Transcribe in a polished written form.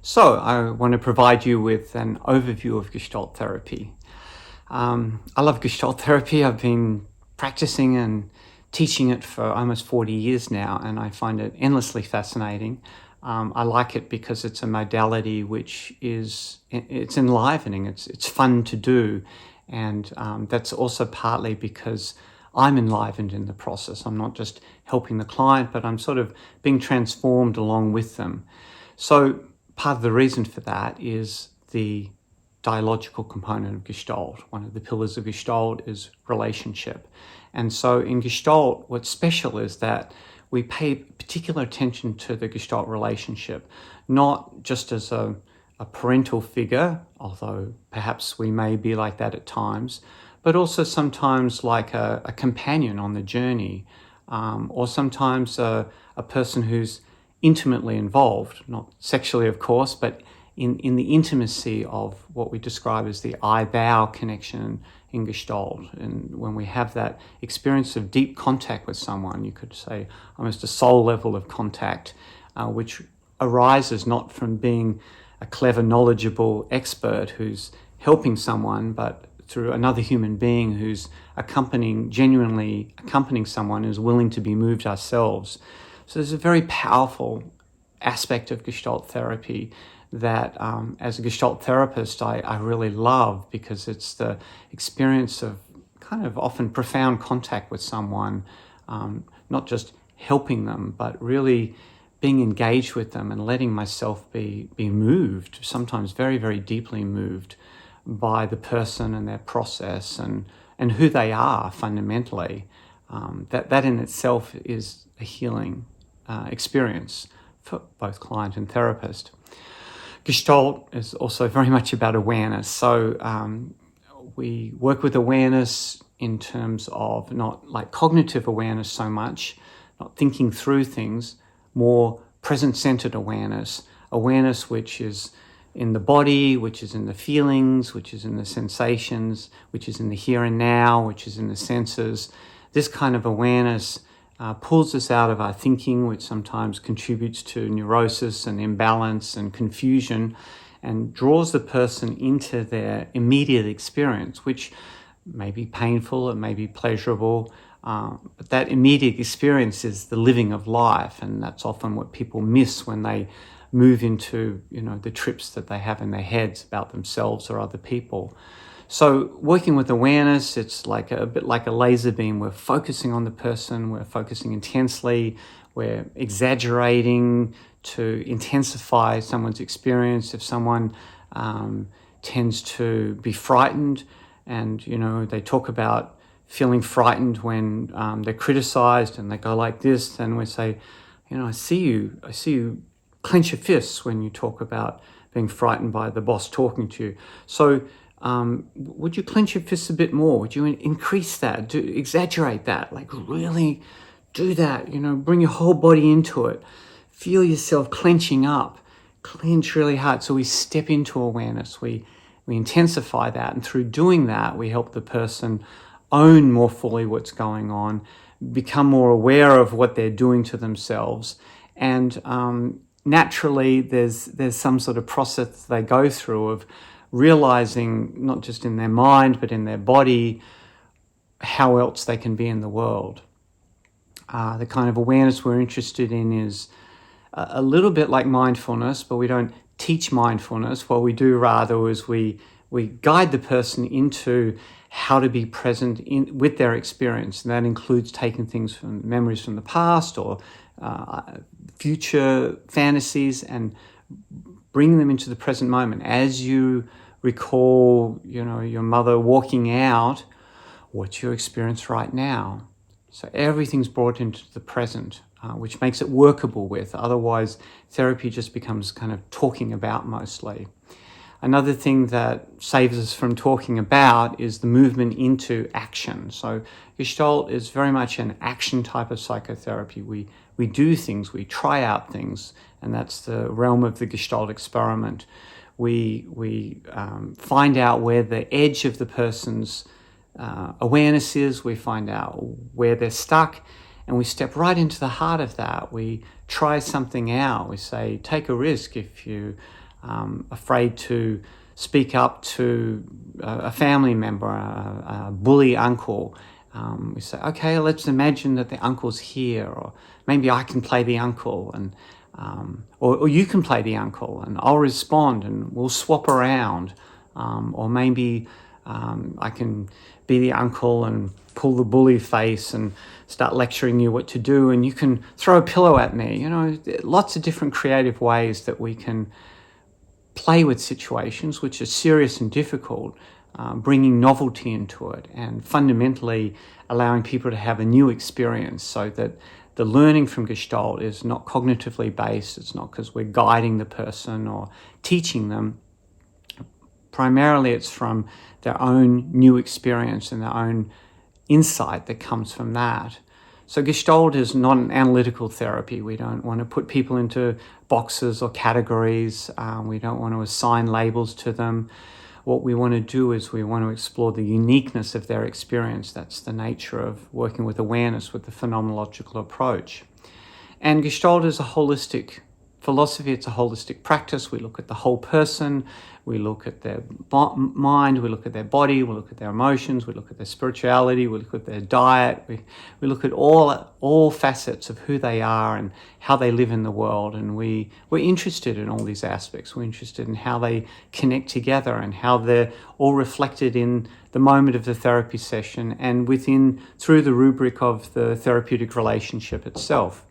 So I want to provide you with an overview of Gestalt therapy. I love Gestalt therapy. I've been practicing and teaching it for almost 40 years now, and I find it endlessly fascinating. I like it because it's a modality which it's enlivening, it's fun to do, and that's also partly because I'm enlivened in the process. I'm not just helping the client, but I'm sort of being transformed along with them. So part of the reason for that is the dialogical component of Gestalt. One of the pillars of Gestalt is relationship. And so in Gestalt, what's special is that we pay particular attention to the Gestalt relationship, not just as a parental figure, although perhaps we may be like that at times, but also sometimes like a companion on the journey, or sometimes a person who's intimately involved, not sexually of course, but in the intimacy of what we describe as the I-thou connection in Gestalt. And when we have that experience of deep contact with someone, you could say almost a soul level of contact, which arises not from being a clever, knowledgeable expert who's helping someone, but through another human being who's genuinely accompanying someone who's willing to be moved ourselves. So there's a very powerful aspect of Gestalt therapy that as a Gestalt therapist I really love, because it's the experience of kind of often profound contact with someone, not just helping them, but really being engaged with them and letting myself be moved, sometimes very, very deeply moved by the person and their process and who they are fundamentally. That in itself is a healing experience for both client and therapist. Gestalt is also very much about awareness. So we work with awareness in terms of not like cognitive awareness so much, not thinking through things, more present-centered awareness which is in the body, which is in the feelings, which is in the sensations, which is in the here and now, which is in the senses. This kind of awareness pulls us out of our thinking, which sometimes contributes to neurosis and imbalance and confusion, and draws the person into their immediate experience, which may be painful, it may be pleasurable, but that immediate experience is the living of life, and that's often what people miss when they move into, the trips that they have in their heads about themselves or other people. So working with awareness, it's like a bit like a laser beam. We're focusing on the person, we're focusing intensely, we're exaggerating to intensify someone's experience. If someone tends to be frightened and, they talk about feeling frightened when they're criticized and they go like this, then we say, I see you clench your fists when you talk about being frightened by the boss talking to you. So would you clench your fists a bit more? Would you increase that? Exaggerate that? Like really do that, bring your whole body into it. Feel yourself clenching up, clench really hard. So we step into awareness, we intensify that. And through doing that, we help the person own more fully what's going on, become more aware of what they're doing to themselves. And naturally, there's some sort of process they go through of realizing, not just in their mind, but in their body, how else they can be in the world. The kind of awareness we're interested in is a little bit like mindfulness, but we don't teach mindfulness. What we do rather is we guide the person into how to be present with their experience. And that includes taking things from memories from the past or future fantasies and bringing them into the present moment. As you recall, your mother walking out, what's your experience right now? So everything's brought into the present, which makes it workable with. Otherwise, therapy just becomes kind of talking about mostly. Another thing that saves us from talking about is the movement into action. So Gestalt is very much an action type of psychotherapy. We do things, we try out things, and that's the realm of the Gestalt experiment. We find out where the edge of the person's awareness is, we find out where they're stuck, and we step right into the heart of that. We try something out. We say, take a risk. If you afraid to speak up to a family member, a bully uncle. We say, okay, let's imagine that the uncle's here, or maybe I can play the uncle, and or you can play the uncle, and I'll respond, and we'll swap around. Or maybe I can be the uncle and pull the bully face and start lecturing you what to do, and you can throw a pillow at me. You know, lots of different creative ways that we can play with situations which are serious and difficult, bringing novelty into it, and fundamentally allowing people to have a new experience, so that the learning from Gestalt is not cognitively based. It's not because we're guiding the person or teaching them. Primarily it's from their own new experience and their own insight that comes from that. So Gestalt is not an analytical therapy. We don't want to put people into boxes or categories. We don't want to assign labels to them. What we want to do is we want to explore the uniqueness of their experience. That's the nature of working with awareness, with the phenomenological approach. And Gestalt is a holistic philosophy. It's a holistic practice. We look at the whole person. We look at their mind. We look at their body. We look at their emotions. We look at their spirituality. We look at their diet. We look at all facets of who they are and how they live in the world. And we're interested in all these aspects. We're interested in how they connect together and how they're all reflected in the moment of the therapy session and through the rubric of the therapeutic relationship itself.